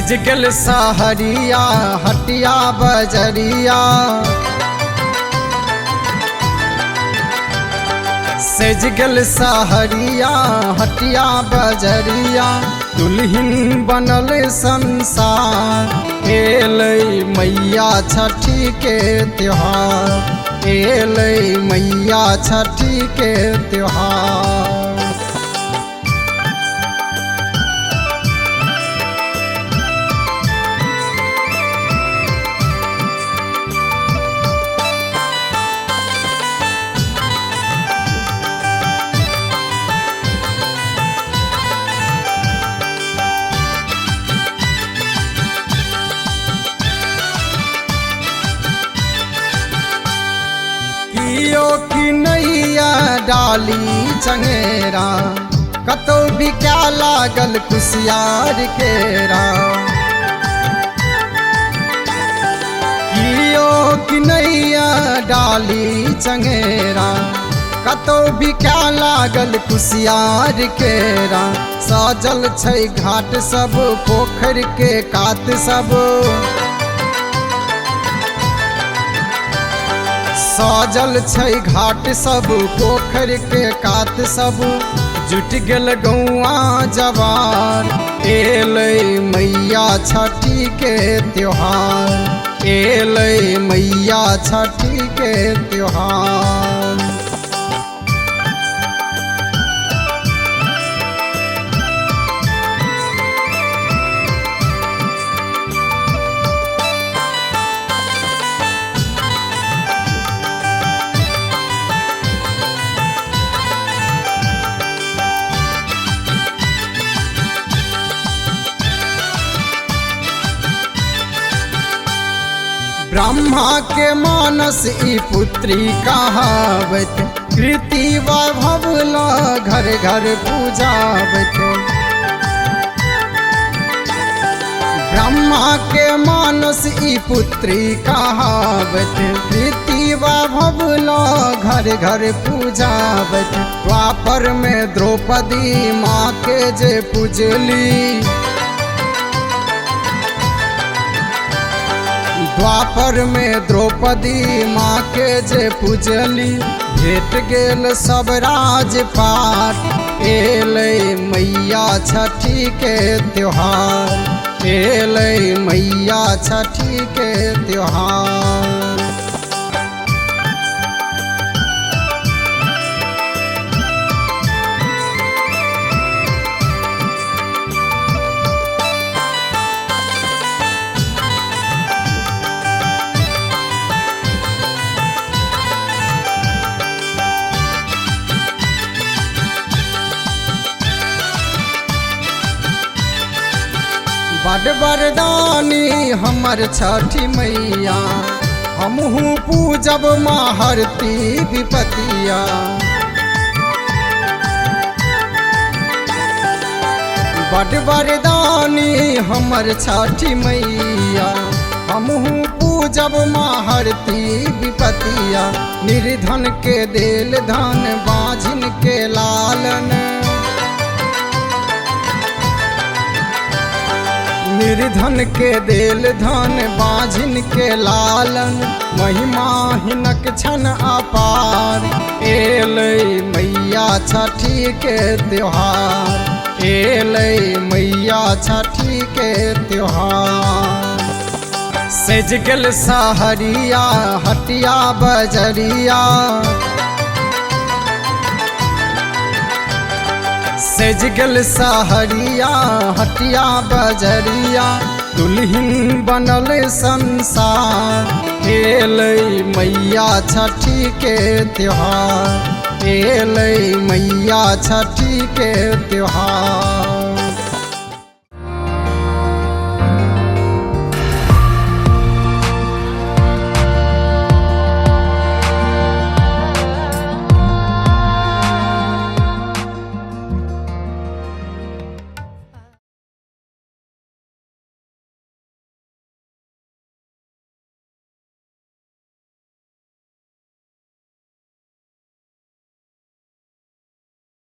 सज गल सहरिया हटिया बजरिया, सज गल सहरिया हटिया बजरिया, दुल्हन बनल संसार। एलै मैया छठी के त्योहार, एलै मैया छठी के त्योहार। कियो की नैया डाली चंगेरा, कतौ भी क्या लागल कुसियार केरा। कियो की नैया डाली चंगेरा, कतौ भी क्या लागल कुसियार केरा। साजल छै घाट सब पोखर के कात सब, साजल छै घाट सब पोखर के कात सब, जुट गेल गौआ जवार। एलै मैया छठी के त्योहार, एलै मैया छठी के त्योहार। ब्रह्मा के मानस ई पुत्री कहावत, कृति वैभव ला घर घर पूजावत। ब्रह्मा के मानस ई पुत्री कहावत, कृति वैभव ला घर घर पूजावत। द्वापर में द्रौपदी माँ के जे पूजली, द्वापर में द्रौपदी माँ के जे पूजली। भेट गेल सब राजपाट, एलै मैया छठी के त्योहार, एलै मैया छठी के त्योहार। बड़ वरदानी हमर छठी मैया, हमहू पूजब महरती विपतिया। बड़ वरदानी हमर छठी मैया, हमहू पूजब महरती विपतिया। निर्धन के देल धन, बाझिन के लालन, निर्धन के देल धन, बाझिन के लालन। महिमा हिनक छन अपार, एलै मैया छठी के त्योहार, एलै मैया छठी के त्योहार। सज गल सहरिया हटिया बजरिया, सज गल सहरिया हटिया बजरिया, दुल्हन बनल संसार। एलै मैया छठी के त्योहार, एलै मैया छठी के त्योहार।